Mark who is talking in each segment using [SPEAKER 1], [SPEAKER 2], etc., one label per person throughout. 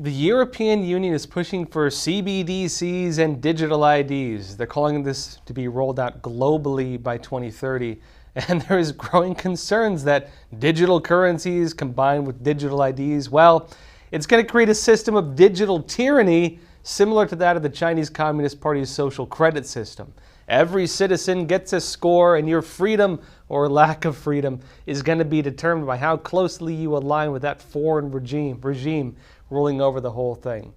[SPEAKER 1] The European Union is pushing for CBDCs and digital IDs. They're calling this to be rolled out globally by 2030. And there is growing concerns that digital currencies combined with digital IDs, well, it's going to create a system of digital tyranny similar to that of the Chinese Communist Party's social credit system. Every citizen gets a score, and your freedom or lack of freedom is going to be determined by how closely you align with that foreign regime ruling over the whole thing.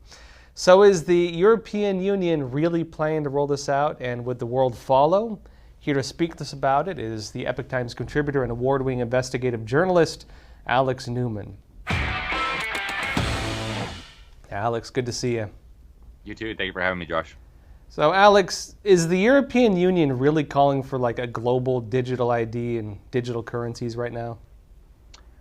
[SPEAKER 1] So is the European Union really planning to roll this out, and would the world follow? Here to speak to us about it is the Epoch Times contributor and award-winning investigative journalist, Alex Newman. Alex, good to see you.
[SPEAKER 2] You too. Thank you for having me, Josh.
[SPEAKER 1] So, Alex, is the European Union really calling for like a global digital ID and digital currencies right now?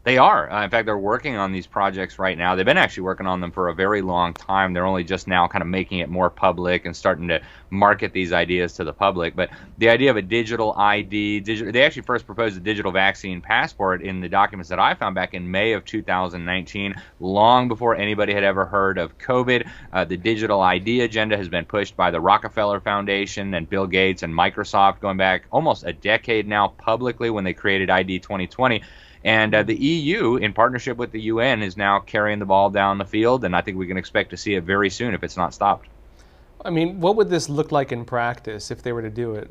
[SPEAKER 2] They are. In fact, they're working on these projects right now. They've been actually working on them for a very long time. They're only just now kind of making it more public and starting to market these ideas to the public. But the idea of a digital ID, they actually first proposed a digital vaccine passport in the documents that I found back in May of 2019, long before anybody had ever heard of COVID. The digital ID agenda has been pushed by the Rockefeller Foundation and Bill Gates and Microsoft going back almost a decade now publicly when they created ID 2020. And the EU, in partnership with the UN, is now carrying the ball down the field, and I think we can expect to see it very soon if it's not stopped.
[SPEAKER 1] I mean, what would this look like in practice if they were to do it?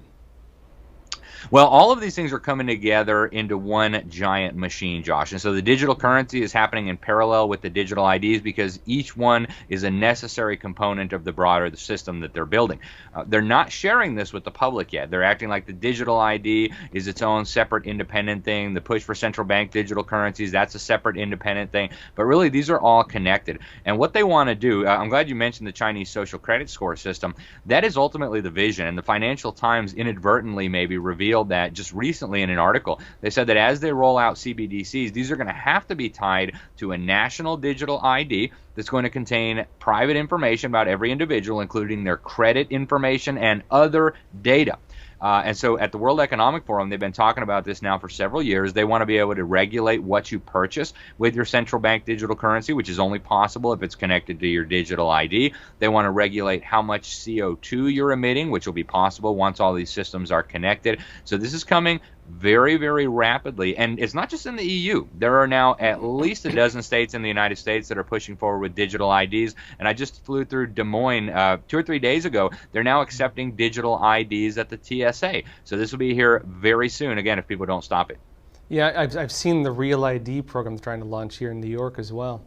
[SPEAKER 2] Well, all of these things are coming together into one giant machine, Josh. And so the digital currency is happening in parallel with the digital IDs because each one is a necessary component of the broader system that they're building. They're not sharing this with the public yet. They're acting like the digital ID is its own separate independent thing. The push for central bank digital currencies, that's a separate independent thing. But really, these are all connected. And what they want to do, I'm glad you mentioned the Chinese social credit score system. That is ultimately the vision. And the Financial Times inadvertently maybe revealed that just recently in an article. They said that as they roll out CBDCs, these are going to have to be tied to a national digital ID that's going to contain private information about every individual, including their credit information and other data. And so at the World Economic Forum, they've been talking about this now for several years. They want to be able to regulate what you purchase with your central bank digital currency, which is only possible if it's connected to your digital ID. They want to regulate how much CO2 you're emitting, which will be possible once all these systems are connected. So this is coming very, very rapidly. And it's not just in the EU. There are now at least a dozen states in the United States that are pushing forward with digital IDs. And I just flew through Des Moines 2 or 3 days ago. They're now accepting digital IDs at the TSA. So this will be here very soon, again, if people don't stop it.
[SPEAKER 1] Yeah, I've seen the Real ID program they're trying to launch here in New York as well.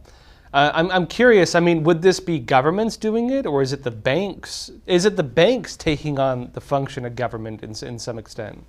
[SPEAKER 1] I'm curious, I mean, would this be governments doing it, or is it the banks? Is it the banks taking on the function of government in some extent?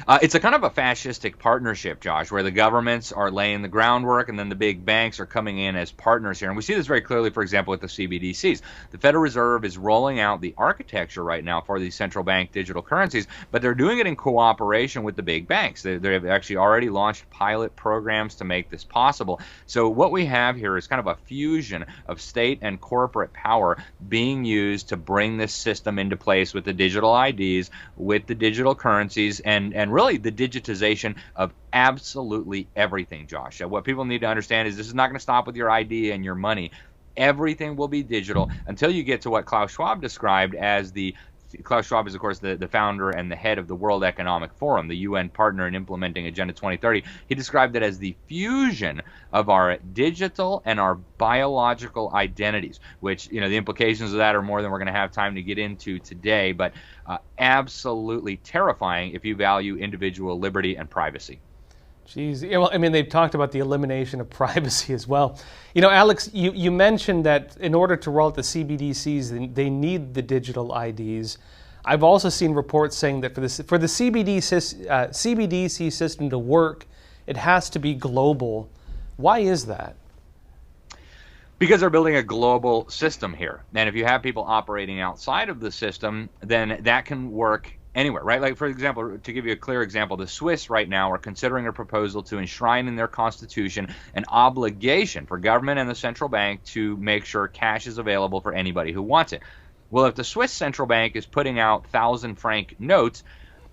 [SPEAKER 2] It's a kind of a fascistic partnership, Josh, where the governments are laying the groundwork and then the big banks are coming in as partners here. And we see this very clearly, for example, with the CBDCs. The Federal Reserve is rolling out the architecture right now for these central bank digital currencies, but they're doing it in cooperation with the big banks. They've actually already launched pilot programs to make this possible. So what we have here is kind of a fusion of state and corporate power being used to bring this system into place with the digital IDs, with the digital currencies, and really the digitization of absolutely everything, Josh. What people need to understand is this is not going to stop with your ID and your money. Everything will be digital until you get to what Klaus Schwab described as Klaus Schwab is, of course, the founder and the head of the World Economic Forum, the UN partner in implementing Agenda 2030. He described it as the fusion of our digital and our biological identities, which, you know, the implications of that are more than we're going to have time to get into today, but absolutely terrifying if you value individual liberty and privacy.
[SPEAKER 1] Geez, yeah, well, I mean, they've talked about the elimination of privacy as well. You know, Alex, you mentioned that in order to roll out the CBDCs, they need the digital IDs. I've also seen reports saying that for the CBDC system to work, it has to be global. Why is that?
[SPEAKER 2] Because they're building a global system here. And if you have people operating outside of the system, then that can work anywhere, right? Like, for example, to give you a clear example, the Swiss right now are considering a proposal to enshrine in their constitution an obligation for government and the central bank to make sure cash is available for anybody who wants it. Well, if the Swiss central bank is putting out 1,000 franc notes,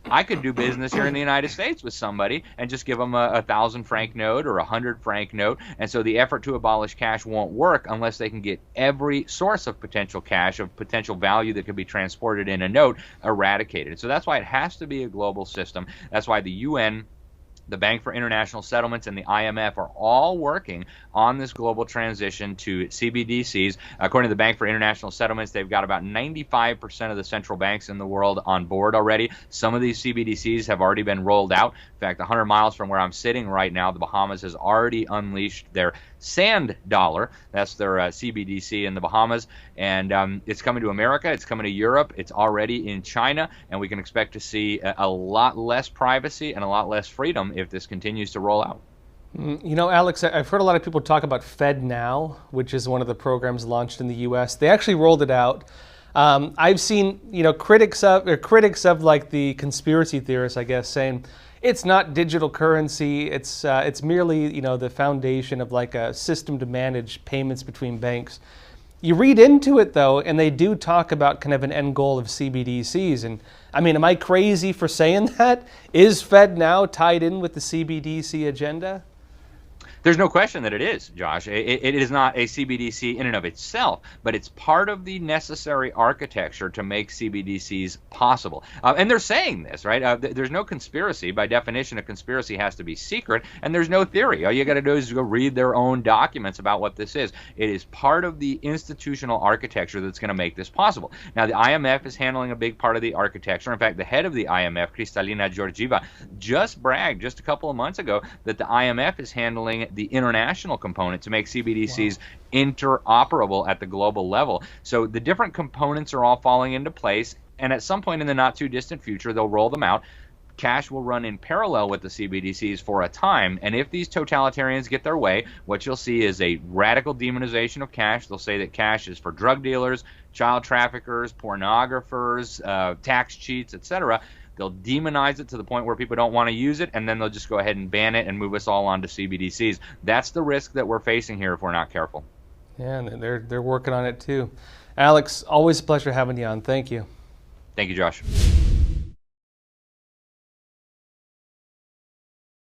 [SPEAKER 2] I could do business here in the United States with somebody and just give them a 1,000-franc note or a 100-franc note. And so the effort to abolish cash won't work unless they can get every source of potential cash, of potential value that could be transported in a note, eradicated. So that's why it has to be a global system. That's why the UN, the Bank for International Settlements, and the IMF are all working on this global transition to CBDCs. According to the Bank for International Settlements, they've got about 95% of the central banks in the world on board already. Some of these CBDCs have already been rolled out. In fact, 100 miles from where I'm sitting right now, the Bahamas has already unleashed their sand dollar. That's their CBDC in the Bahamas. And it's coming to America. It's coming to Europe. It's already in China. And we can expect to see a lot less privacy and a lot less freedom if this continues to roll out.
[SPEAKER 1] You know, Alex, I've heard a lot of people talk about FedNow, which is one of the programs launched in the U.S. They actually rolled it out. I've seen, critics of like the conspiracy theorists, I guess, saying it's not digital currency. It's merely, the foundation of like a system to manage payments between banks. You read into it though, and they do talk about kind of an end goal of CBDCs. And I mean, am I crazy for saying that? Is FedNow tied in with the CBDC agenda?
[SPEAKER 2] There's no question that it is, Josh. It is not a CBDC in and of itself, but it's part of the necessary architecture to make CBDCs possible. And they're saying this, right? There's no conspiracy. By definition, a conspiracy has to be secret, and there's no theory. All you got to do is go read their own documents about what this is. It is part of the institutional architecture that's going to make this possible. Now, the IMF is handling a big part of the architecture. In fact, the head of the IMF, Kristalina Georgieva, just bragged just a couple of months ago that the IMF is handling the international component to make CBDCs interoperable at the global level. So the different components are all falling into place, and at some point in the not too distant future, they'll roll them out. Cash will run in parallel with the CBDCs for a time, and if these totalitarians get their way, what you'll see is a radical demonization of cash. They'll say that cash is for drug dealers, child traffickers, pornographers, tax cheats, etc. They'll demonize it to the point where people don't want to use it, and then they'll just go ahead and ban it and move us all onto CBDCs. That's the risk that we're facing here if we're not careful.
[SPEAKER 1] Yeah, and they're working on it too. Alex, always a pleasure having you on. Thank you.
[SPEAKER 2] Thank you, Josh.